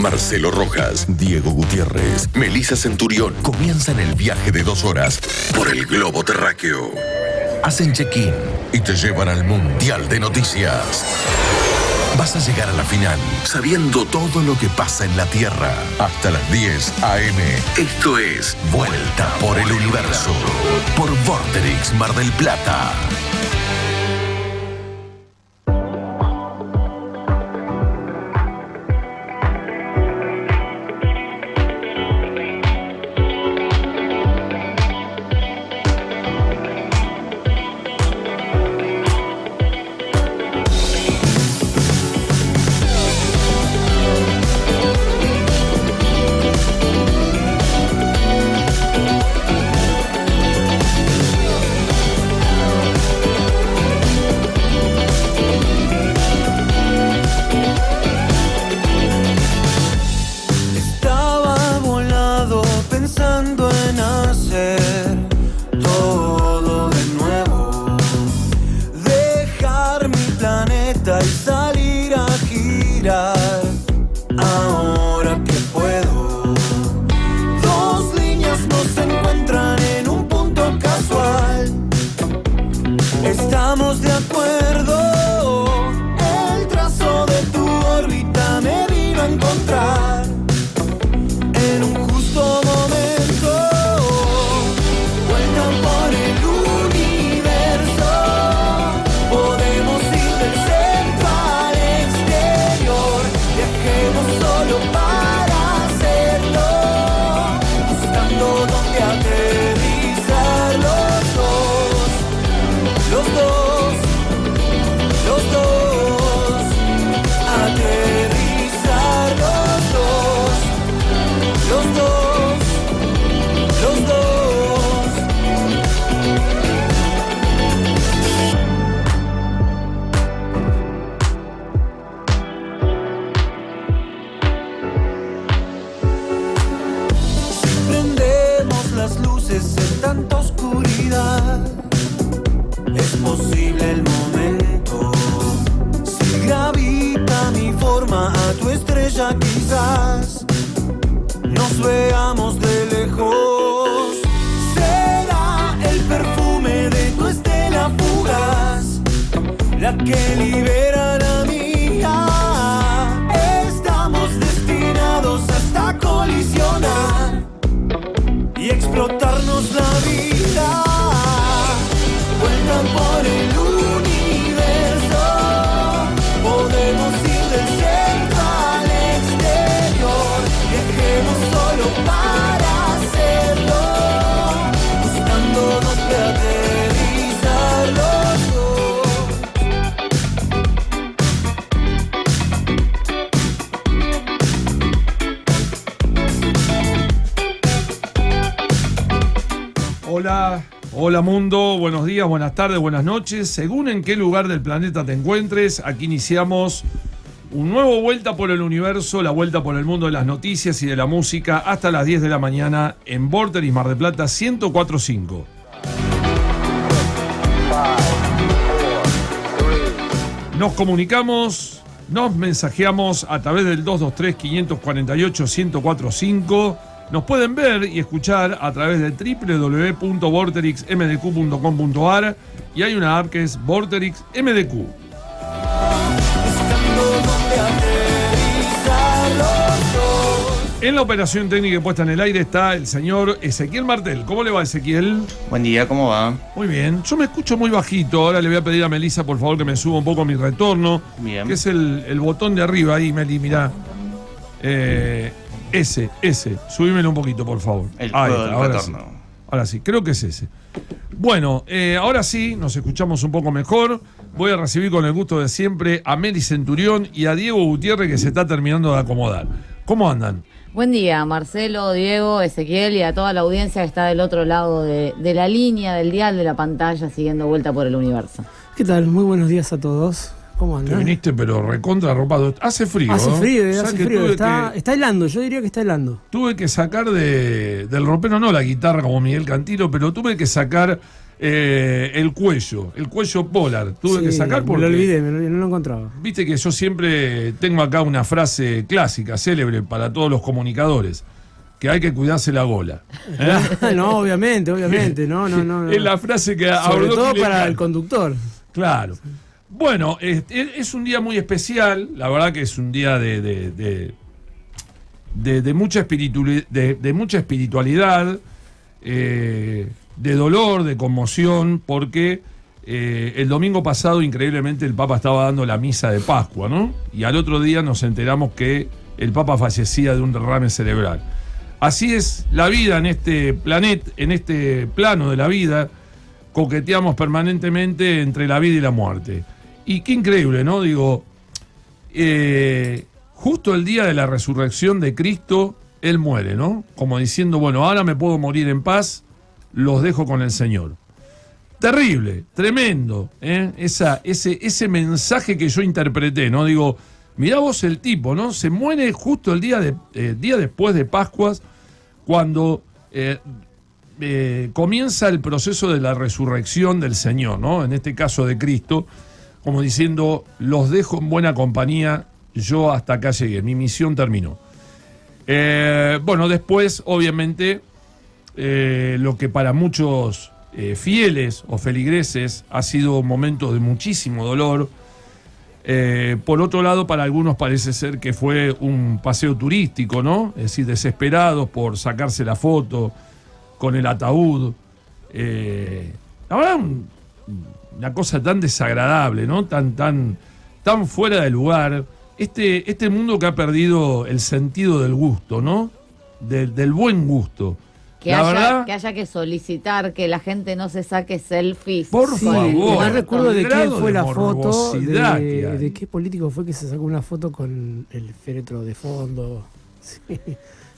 Marcelo Rojas, Diego Gutiérrez, Melissa Centurión comienzan el viaje de 2 horas por el globo terráqueo. Hacen check-in y te llevan al Mundial de Noticias. Vas a llegar a la final sabiendo todo lo que pasa en la Tierra. Hasta las 10 a.m. Esto es Vuelta por el Universo por Vorterix Mar del Plata. Quizás nos veamos de lejos. Será el perfume de tu estela fugaz la que libera la mía. Estamos destinados hasta colisionar y explotarnos la vida. Vuelta por el universo, podemos ir del centro al exterior. Dejemos solo para hacerlo, buscando donde aterrizar los dos. Hola mundo, buenos días, buenas tardes, buenas noches. Según en qué lugar del planeta te encuentres, aquí iniciamos un nuevo Vuelta por el Universo, la vuelta por el mundo de las noticias y de la música hasta las 10 de la mañana en Vorterix Mar del Plata 104.5. Nos comunicamos, nos mensajeamos a través del 223-548-1045. Nos pueden ver y escuchar a través de www.vorterixmdq.com.ar y hay una app que es Vorterix MDQ. En la operación técnica y puesta en el aire está el señor Ezequiel Martel. ¿Cómo le va, Ezequiel? Buen día, ¿cómo va? Muy bien. Yo me escucho muy bajito. Ahora le voy a pedir a Melissa, por favor, que me suba un poco mi retorno. Bien. Que es el botón de arriba ahí, Meli, mirá. Ese. Subímelo un poquito, por favor. El ahora retorno. Sí. Ahora sí, creo que es ese. Bueno, ahora sí, nos escuchamos un poco mejor. Voy a recibir con el gusto de siempre a Meli Centurión y a Diego Gutiérrez, que se está terminando de acomodar. ¿Cómo andan? Buen día, Marcelo, Diego, Ezequiel y a toda la audiencia que está del otro lado de la línea, del dial de la pantalla, siguiendo Vuelta por el Universo. ¿Qué tal? Muy buenos días a todos. ¿Cómo andan? Te viniste pero recontra arropado. Hace frío. Hace frío, ¿no? hace frío. Está helando, yo diría que está helando. Tuve que sacar del ropero, no la guitarra como Miguel Cantilo, pero tuve que sacar el cuello polar. Tuve que sacar porque... Me lo olvidé, no lo encontraba. Viste que yo siempre tengo acá una frase clásica, célebre para todos los comunicadores, que hay que cuidarse la gola. No, obviamente, no. Es la frase que sobre todo para encanta. el conductor. Claro. Bueno, es un día muy especial, la verdad que es un día de mucha espiritualidad, de dolor, de conmoción, porque el domingo pasado, increíblemente, el Papa estaba dando la misa de Pascua, ¿no? Y al otro día nos enteramos que el Papa fallecía de un derrame cerebral. Así es la vida en este planeta, en este plano de la vida, coqueteamos permanentemente entre la vida y la muerte. Y qué increíble, ¿no? Digo, justo el día de la resurrección de Cristo, Él muere, ¿no? Como diciendo, bueno, ahora me puedo morir en paz, los dejo con el Señor. Terrible, tremendo, ese mensaje que yo interpreté, ¿no? Digo, mirá vos el tipo, ¿no? Se muere justo el día después de Pascuas, cuando comienza el proceso de la resurrección del Señor, ¿no? En este caso de Cristo, como diciendo, los dejo en buena compañía, yo hasta acá llegué, mi misión terminó. Bueno, después, obviamente, lo que para muchos fieles o feligreses ha sido un momento de muchísimo dolor. Por otro lado, para algunos parece ser que fue un paseo turístico, ¿no? Es decir, desesperados por sacarse la foto con el ataúd. La verdad, una cosa tan desagradable, ¿no? Tan fuera de lugar. Este mundo que ha perdido el sentido del gusto, ¿no? Del buen gusto. Que haya que solicitar que la gente no se saque selfies. Por favor. No recuerdo de quién fue la foto, morbosidad de qué político fue que se sacó una foto con el féretro de fondo. Sí.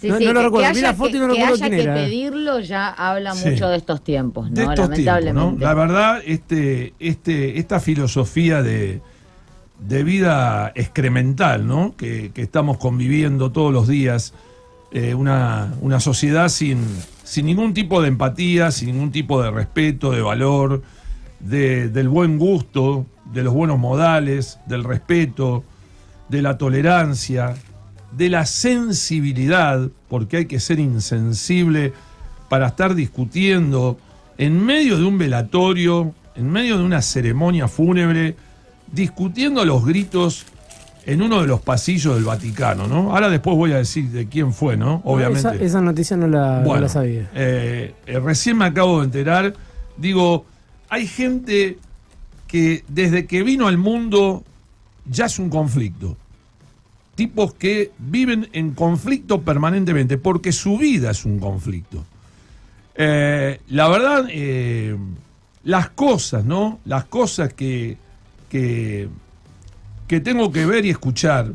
No lo recuerdo, vi la foto y no recuerdo quién era. Que haya que pedirlo ya habla mucho de estos tiempos, ¿no? De estos lamentablemente. Tiempos, ¿no? La verdad, esta filosofía de vida excremental, ¿no? Que estamos conviviendo todos los días, una sociedad sin ningún tipo de empatía, sin ningún tipo de respeto, de valor, del buen gusto, de los buenos modales, del respeto, de la tolerancia, de la sensibilidad, porque hay que ser insensible para estar discutiendo en medio de un velatorio, en medio de una ceremonia fúnebre, discutiendo a los gritos en uno de los pasillos del Vaticano, ¿no? Ahora después voy a decir de quién fue, ¿no? Obviamente. Esa noticia no la sabía. Recién me acabo de enterar. Digo, hay gente que desde que vino al mundo ya es un conflicto. Tipos que viven en conflicto permanentemente, porque su vida es un conflicto. La verdad, las cosas, ¿no? Las cosas que tengo que ver y escuchar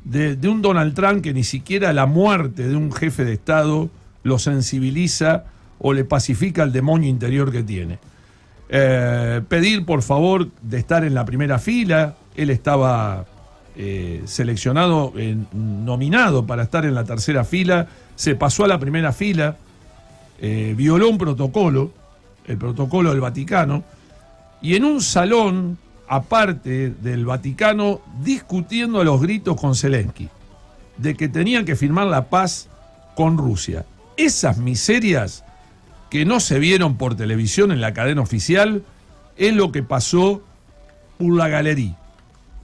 de un Donald Trump que ni siquiera la muerte de un jefe de Estado lo sensibiliza o le pacifica el demonio interior que tiene. Pedir, por favor, de estar en la primera fila. Él estaba seleccionado, nominado para estar en la tercera fila, se pasó a la primera fila, violó un protocolo, el protocolo del Vaticano, y en un salón aparte del Vaticano, discutiendo a los gritos con Zelensky, de que tenían que firmar la paz con Rusia. Esas miserias que no se vieron por televisión en la cadena oficial es lo que pasó por la galería,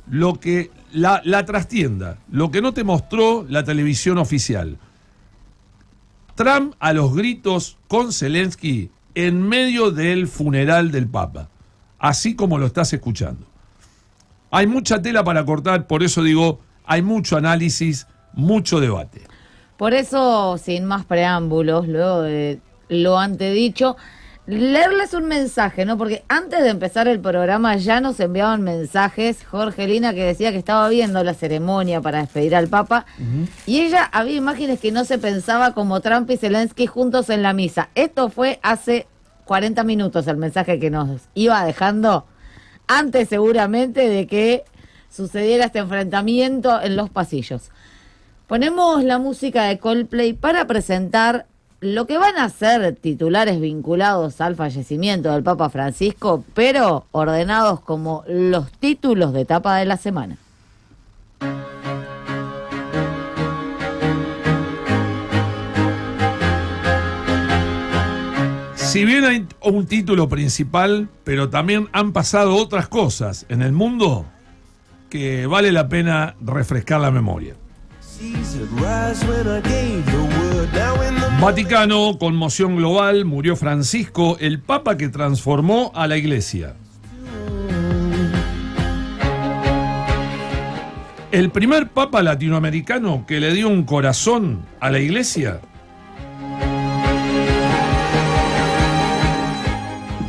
lo que la trastienda, lo que no te mostró la televisión oficial. Trump a los gritos con Zelensky en medio del funeral del Papa, así como lo estás escuchando. Hay mucha tela para cortar, por eso digo, hay mucho análisis, mucho debate. Por eso, sin más preámbulos, luego de lo antedicho, leerles un mensaje, ¿no? Porque antes de empezar el programa ya nos enviaban mensajes, Jorgelina, que decía que estaba viendo la ceremonia para despedir al Papa, y ella había imágenes que no se pensaba como Trump y Zelensky juntos en la misa. Esto fue hace 40 minutos el mensaje que nos iba dejando, antes seguramente de que sucediera este enfrentamiento en los pasillos. Ponemos la música de Coldplay para presentar lo que van a ser titulares vinculados al fallecimiento del Papa Francisco, pero ordenados como los títulos de tapa de la semana. Si bien hay un título principal, pero también han pasado otras cosas en el mundo que vale la pena refrescar la memoria. Vaticano, conmoción global, murió Francisco, el papa que transformó a la iglesia. El primer papa latinoamericano que le dio un corazón a la iglesia.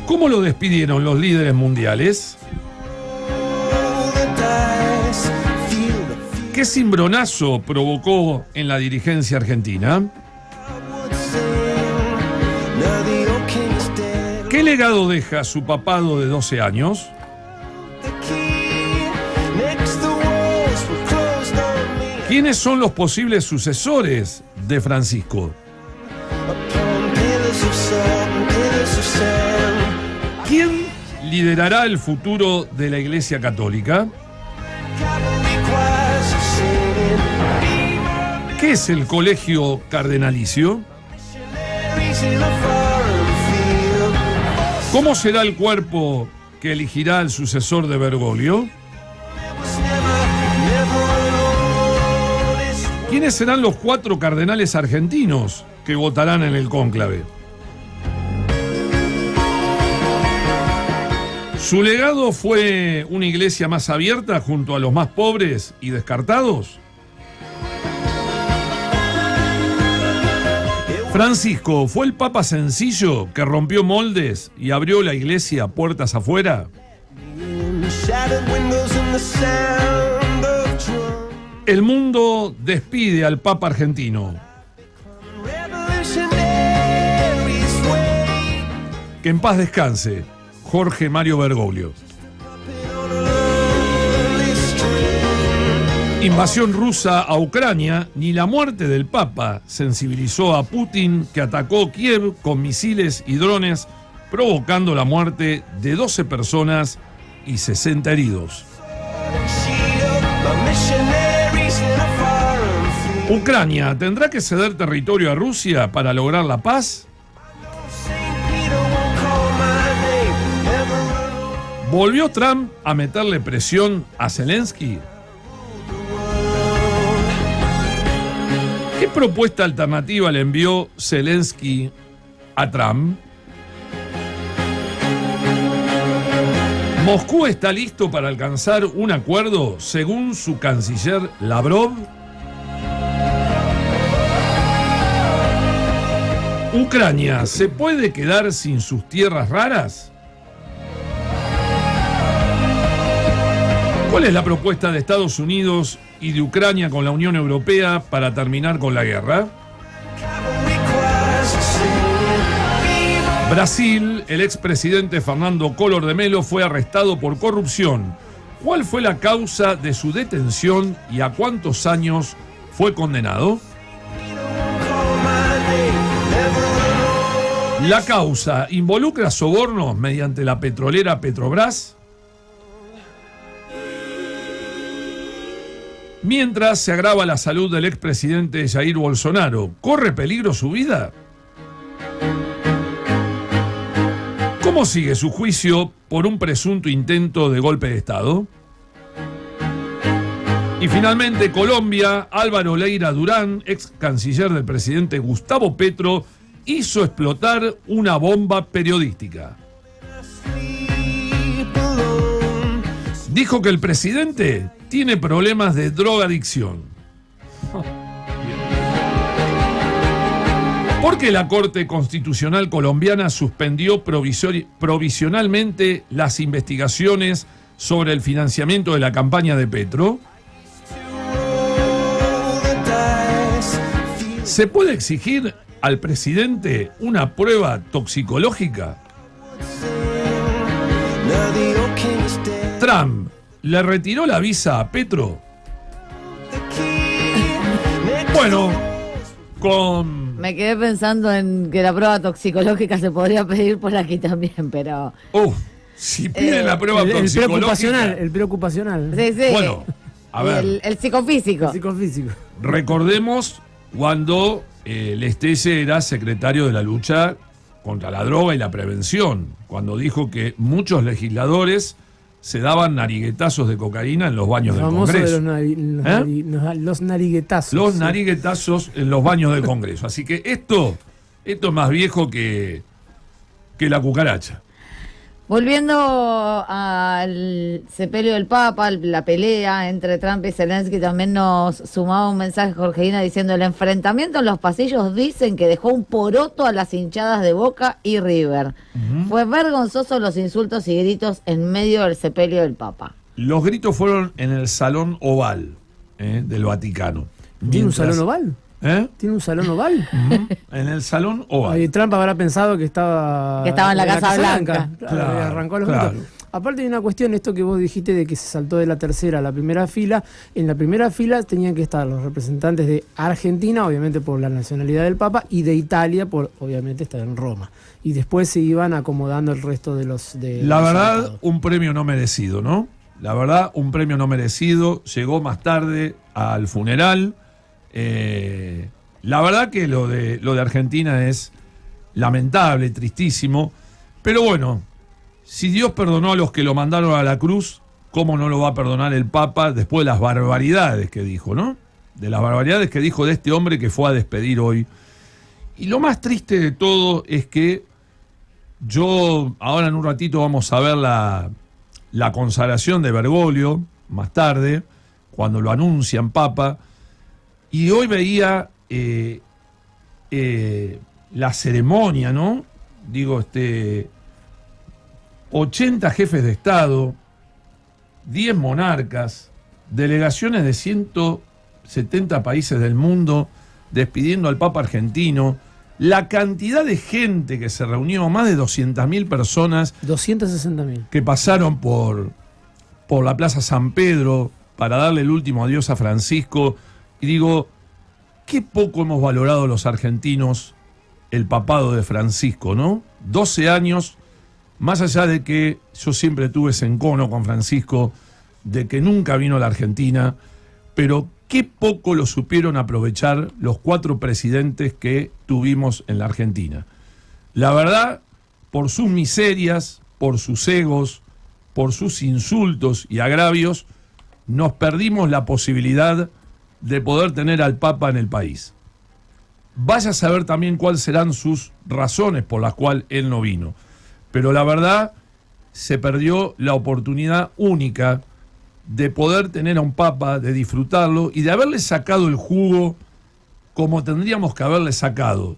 ¿Cómo lo despidieron los líderes mundiales? ¿Qué cimbronazo provocó en la dirigencia argentina? ¿Qué legado deja su papado de 12 años? ¿Quiénes son los posibles sucesores de Francisco? ¿Quién liderará el futuro de la Iglesia Católica? ¿Qué es el colegio cardenalicio? ¿Cómo será el cuerpo que elegirá el sucesor de Bergoglio? ¿Quiénes serán los 4 cardenales argentinos que votarán en el cónclave? ¿Su legado fue una iglesia más abierta junto a los más pobres y descartados? Francisco, ¿fue el papa sencillo que rompió moldes y abrió la iglesia puertas afuera? El mundo despide al papa argentino. Que en paz descanse Jorge Mario Bergoglio. Invasión rusa a Ucrania, ni la muerte del Papa sensibilizó a Putin, que atacó Kiev con misiles y drones, provocando la muerte de 12 personas y 60 heridos. Ucrania tendrá que ceder territorio a Rusia para lograr la paz. ¿Volvió Trump a meterle presión a Zelensky? ¿Qué propuesta alternativa le envió Zelensky a Trump? ¿Moscú está listo para alcanzar un acuerdo según su canciller Lavrov? ¿Ucrania se puede quedar sin sus tierras raras? ¿Cuál es la propuesta de Estados Unidos y de Ucrania con la Unión Europea para terminar con la guerra? Brasil, el expresidente Fernando Collor de Mello fue arrestado por corrupción. ¿Cuál fue la causa de su detención y a cuántos años fue condenado? ¿La causa involucra sobornos mediante la petrolera Petrobras? Mientras se agrava la salud del expresidente Jair Bolsonaro, ¿corre peligro su vida? ¿Cómo sigue su juicio por un presunto intento de golpe de Estado? Y finalmente, Colombia, Álvaro Leyra Durán, ex canciller del presidente Gustavo Petro, hizo explotar una bomba periodística. Dijo que el presidente tiene problemas de drogadicción. ¿Por qué la Corte Constitucional colombiana suspendió provisionalmente las investigaciones sobre el financiamiento de la campaña de Petro? ¿Se puede exigir al presidente una prueba toxicológica? Trump le retiró la visa a Petro. Bueno, Me quedé pensando en que la prueba toxicológica se podría pedir por aquí también, pero... Si piden la prueba toxicológica... El preocupacional. Sí. Bueno, a ver. El psicofísico. El psicofísico. Recordemos cuando Lestese era secretario de la lucha contra la droga y la prevención, cuando dijo que muchos legisladores se daban nariguetazos de cocaína en los baños del Congreso. Los nariguetazos. Los nariguetazos en los baños del Congreso. Así que esto es más viejo que la cucaracha. Volviendo al sepelio del Papa, la pelea entre Trump y Zelensky, también nos sumaba un mensaje Jorgelina diciendo: el enfrentamiento en los pasillos dicen que dejó un poroto a las hinchadas de Boca y River. Fue vergonzoso los insultos y gritos en medio del sepelio del Papa. Los gritos fueron en el Salón Oval del Vaticano. ¿Tiene un salón oval? ¿Tiene un salón oval? En el Salón Oval. Trump habrá pensado que estaba en la Casa Blanca. Claro, arrancó a los gritos. Aparte hay una cuestión, esto que vos dijiste de que se saltó de la tercera a la primera fila. En la primera fila tenían que estar los representantes de Argentina, obviamente por la nacionalidad del Papa, y de Italia, por obviamente estar en Roma. Y después se iban acomodando el resto de los... La verdad, un premio no merecido, ¿no? La verdad, un premio no merecido. Llegó más tarde al funeral. La verdad que lo de Argentina es lamentable, tristísimo, pero bueno, si Dios perdonó a los que lo mandaron a la cruz, ¿cómo no lo va a perdonar el Papa después de las barbaridades que dijo, ¿no? De las barbaridades que dijo de este hombre que fue a despedir hoy. Y lo más triste de todo es que ahora en un ratito vamos a ver la consagración de Bergoglio, más tarde, cuando lo anuncian Papa. Y hoy veía la ceremonia, ¿no? 80 jefes de Estado, 10 monarcas, delegaciones de 170 países del mundo despidiendo al Papa argentino, la cantidad de gente que se reunió, más de 200.000 personas. 260.000. Que pasaron por la Plaza San Pedro para darle el último adiós a Francisco. Y digo, qué poco hemos valorado los argentinos el papado de Francisco, ¿no? 12 años, más allá de que yo siempre tuve ese encono con Francisco, de que nunca vino a la Argentina, pero qué poco lo supieron aprovechar los 4 presidentes que tuvimos en la Argentina. La verdad, por sus miserias, por sus egos, por sus insultos y agravios, nos perdimos la posibilidad de poder tener al Papa en el país. Vaya a saber también cuáles serán sus razones por las cuales él no vino. Pero la verdad, se perdió la oportunidad única de poder tener a un Papa, de disfrutarlo y de haberle sacado el jugo como tendríamos que haberle sacado.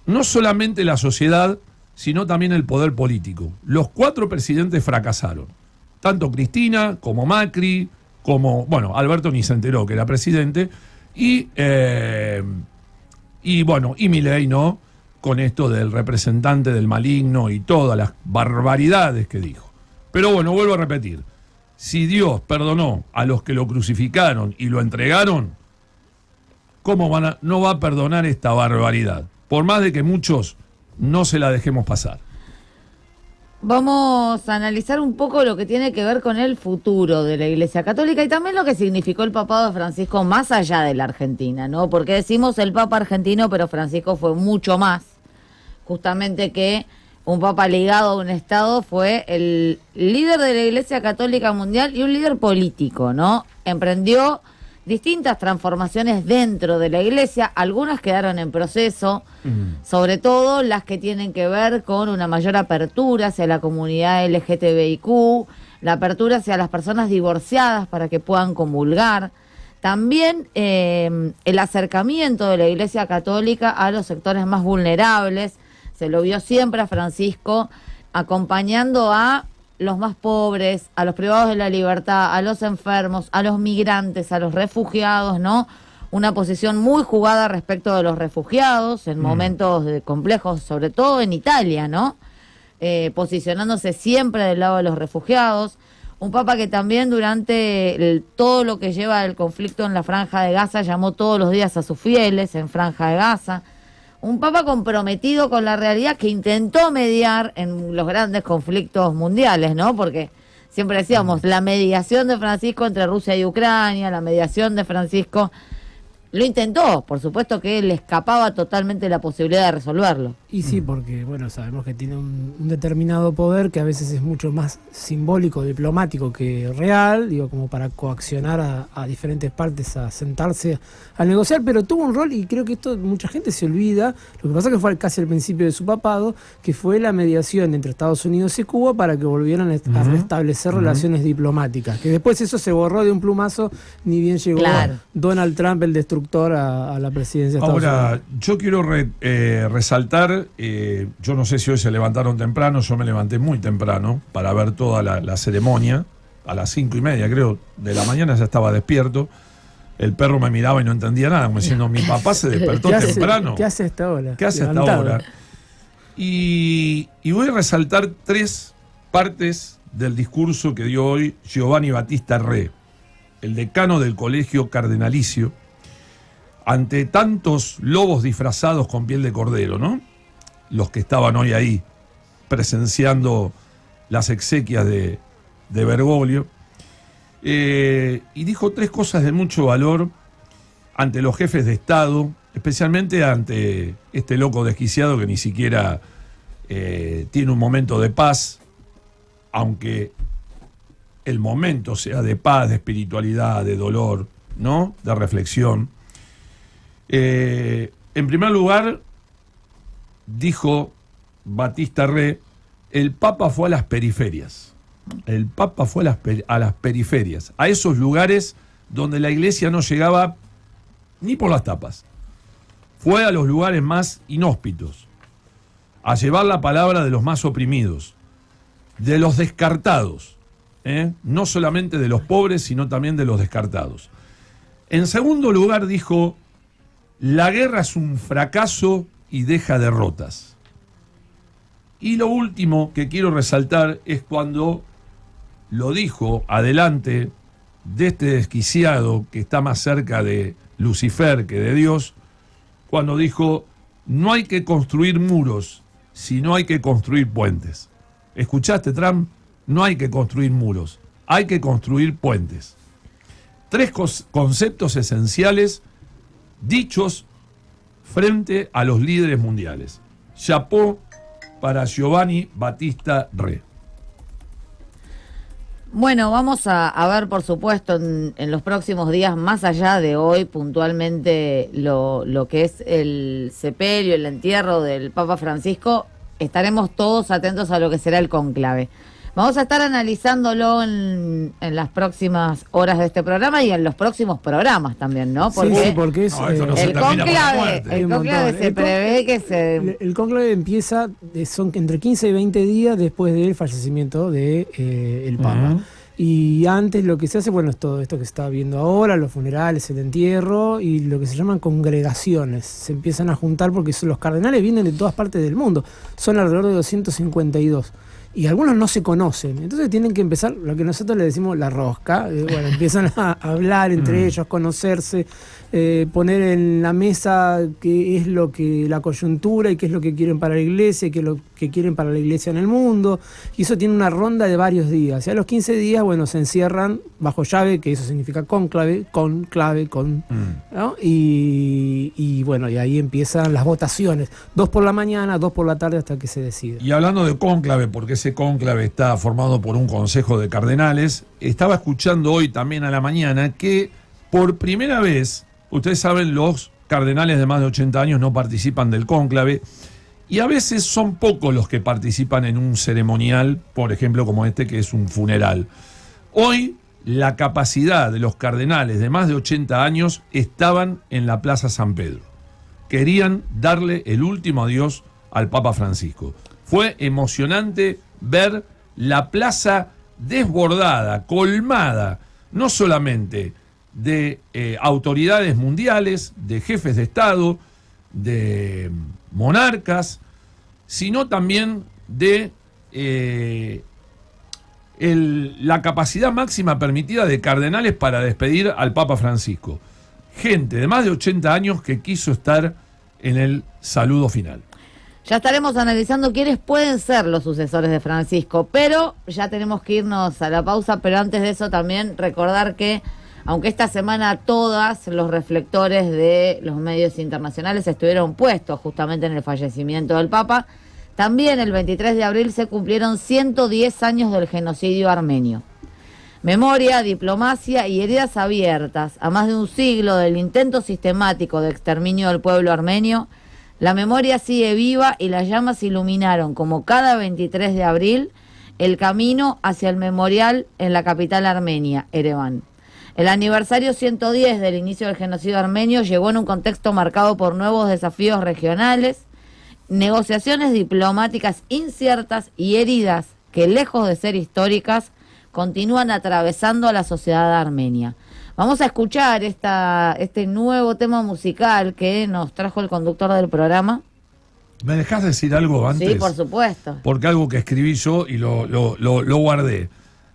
No solamente la sociedad, sino también el poder político. Los 4 presidentes fracasaron. Tanto Cristina como Macri, Alberto ni se enteró que era presidente, y Milei, ¿no? Con esto del representante del maligno y todas las barbaridades que dijo. Pero bueno, vuelvo a repetir, si Dios perdonó a los que lo crucificaron y lo entregaron, ¿cómo no va a perdonar esta barbaridad? Por más de que muchos no se la dejemos pasar. Vamos a analizar un poco lo que tiene que ver con el futuro de la Iglesia Católica y también lo que significó el papado de Francisco más allá de la Argentina, ¿no? Porque decimos el Papa argentino, pero Francisco fue mucho más. Justamente que un Papa ligado a un Estado, fue el líder de la Iglesia Católica Mundial y un líder político, ¿no? Emprendió distintas transformaciones dentro de la Iglesia, algunas quedaron en proceso, sobre todo las que tienen que ver con una mayor apertura hacia la comunidad LGTBIQ, la apertura hacia las personas divorciadas para que puedan comulgar, también el acercamiento de la Iglesia Católica a los sectores más vulnerables. Se lo vio siempre a Francisco acompañando a los más pobres, a los privados de la libertad, a los enfermos, a los migrantes, a los refugiados, ¿no? Una posición muy jugada respecto de los refugiados en momentos complejos, sobre todo en Italia, ¿no? Posicionándose siempre del lado de los refugiados. Un papa que también durante todo lo que lleva el conflicto en la Franja de Gaza llamó todos los días a sus fieles en Franja de Gaza. Un papa comprometido con la realidad que intentó mediar en los grandes conflictos mundiales, ¿no? Porque siempre decíamos, la mediación de Francisco entre Rusia y Ucrania, la mediación de Francisco, lo intentó, por supuesto que le escapaba totalmente la posibilidad de resolverlo. Y sí, porque bueno, sabemos que tiene un determinado poder que a veces es mucho más simbólico, diplomático que real, digo, como para coaccionar a diferentes partes a sentarse a negociar, pero tuvo un rol, y creo que esto mucha gente se olvida, lo que pasa es que fue casi al principio de su papado, que fue la mediación entre Estados Unidos y Cuba para que volvieran a restablecer relaciones diplomáticas, que después eso se borró de un plumazo, ni bien llegó Donald Trump, el destructor, a la presidencia de Estados Unidos. Ahora, yo quiero resaltar, yo no sé si hoy se levantaron temprano, yo me levanté muy temprano para ver toda la ceremonia, a las 5:30 creo de la mañana ya estaba despierto, el perro me miraba y no entendía nada, como diciendo, mi papá se despertó temprano. ¿Qué hace hasta ahora? ¿Qué hace hasta ahora? Y voy a resaltar 3 partes del discurso que dio hoy Giovanni Battista Re, el decano del Colegio Cardenalicio, ante tantos lobos disfrazados con piel de cordero, ¿no? Los que estaban hoy ahí presenciando las exequias de Bergoglio. Y dijo 3 cosas de mucho valor ante los jefes de Estado, especialmente ante este loco desquiciado que ni siquiera tiene un momento de paz, aunque el momento sea de paz, de espiritualidad, de dolor, ¿no? De reflexión. En primer lugar, dijo Battista Re, el Papa fue a las periferias. El Papa fue a las periferias, a esos lugares donde la Iglesia no llegaba ni por las tapas. Fue a los lugares más inhóspitos, a llevar la palabra de los más oprimidos, de los descartados, no solamente de los pobres, sino también de los descartados. En segundo lugar, dijo, la guerra es un fracaso y deja derrotas. Y lo último que quiero resaltar es cuando lo dijo adelante de este desquiciado que está más cerca de Lucifer que de Dios, cuando dijo, no hay que construir muros, sino hay que construir puentes. ¿Escuchaste, Trump? No hay que construir muros, hay que construir puentes. 3 conceptos esenciales dichos frente a los líderes mundiales. Chapó para Giovanni Battista Re. Bueno, vamos a ver, por supuesto, en los próximos días, más allá de hoy, puntualmente lo que es el sepelio, el entierro del Papa Francisco, estaremos todos atentos a lo que será el cónclave. Vamos a estar analizándolo en las próximas horas de este programa y en los próximos programas también, ¿no? Porque, sí, porque es, el cónclave se prevé que se... El cónclave empieza, son entre 15 y 20 días después del fallecimiento de el Papa. Y antes lo que se hace, bueno, es todo esto que se está viendo ahora, los funerales, el entierro y lo que se llaman congregaciones. Se empiezan a juntar porque los cardenales vienen de todas partes del mundo. Son alrededor de 252. Y algunos no se conocen, entonces tienen que empezar, lo que nosotros le decimos la rosca, bueno, empiezan a hablar entre ellos, conocerse, poner en la mesa qué es lo que la coyuntura y qué es lo que quieren para la iglesia y qué es lo que quieren para la iglesia en el mundo, y eso tiene una ronda de varios días, y a los 15 días, bueno, se encierran bajo llave, que eso significa cónclave, ¿no? Y bueno, y ahí empiezan las votaciones, 2 por la mañana, 2 por la tarde hasta que se decide. Y hablando de cónclave, porque ese cónclave está formado por un consejo de cardenales, estaba escuchando hoy también a la mañana que por primera vez, ustedes saben, los cardenales de más de 80 años no participan del cónclave y a veces son pocos los que participan en un ceremonial, por ejemplo como este que es un funeral. Hoy la capacidad de los cardenales de más de 80 años estaban en la Plaza San Pedro. Querían darle el último adiós al Papa Francisco. Fue emocionante ver la plaza desbordada, colmada, no solamente de autoridades mundiales, de jefes de Estado, de monarcas, sino también de la capacidad máxima permitida de cardenales para despedir al Papa Francisco. Gente de más de 80 años que quiso estar en el saludo final. Ya estaremos analizando quiénes pueden ser los sucesores de Francisco, pero ya tenemos que irnos a la pausa, pero antes de eso también recordar que, aunque esta semana todos los reflectores de los medios internacionales estuvieron puestos justamente en el fallecimiento del Papa, también el 23 de abril se cumplieron 110 años del genocidio armenio. Memoria, diplomacia y heridas abiertas a más de un siglo del intento sistemático de exterminio del pueblo armenio, la memoria sigue viva y las llamas iluminaron, como cada 23 de abril, el camino hacia el memorial en la capital armenia, Ereván. El aniversario 110 del inicio del genocidio armenio llegó en un contexto marcado por nuevos desafíos regionales, negociaciones diplomáticas inciertas y heridas que, lejos de ser históricas, continúan atravesando a la sociedad armenia. Vamos a escuchar este nuevo tema musical que nos trajo el conductor del programa. ¿Me dejás decir algo antes? Sí, por supuesto. Porque algo que escribí yo y lo guardé.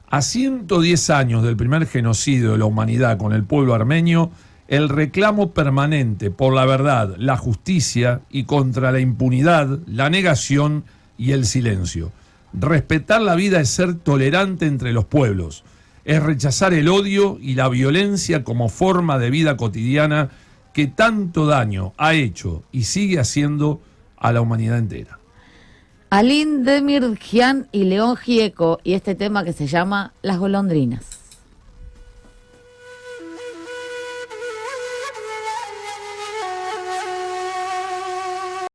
A 110 años del primer genocidio de la humanidad con el pueblo armenio, el reclamo permanente por la verdad, la justicia y contra la impunidad, la negación y el silencio. Respetar la vida es ser tolerante entre los pueblos, es rechazar el odio y la violencia como forma de vida cotidiana que tanto daño ha hecho y sigue haciendo a la humanidad entera. Alin Demirjian y León Gieco y este tema que se llama Las golondrinas.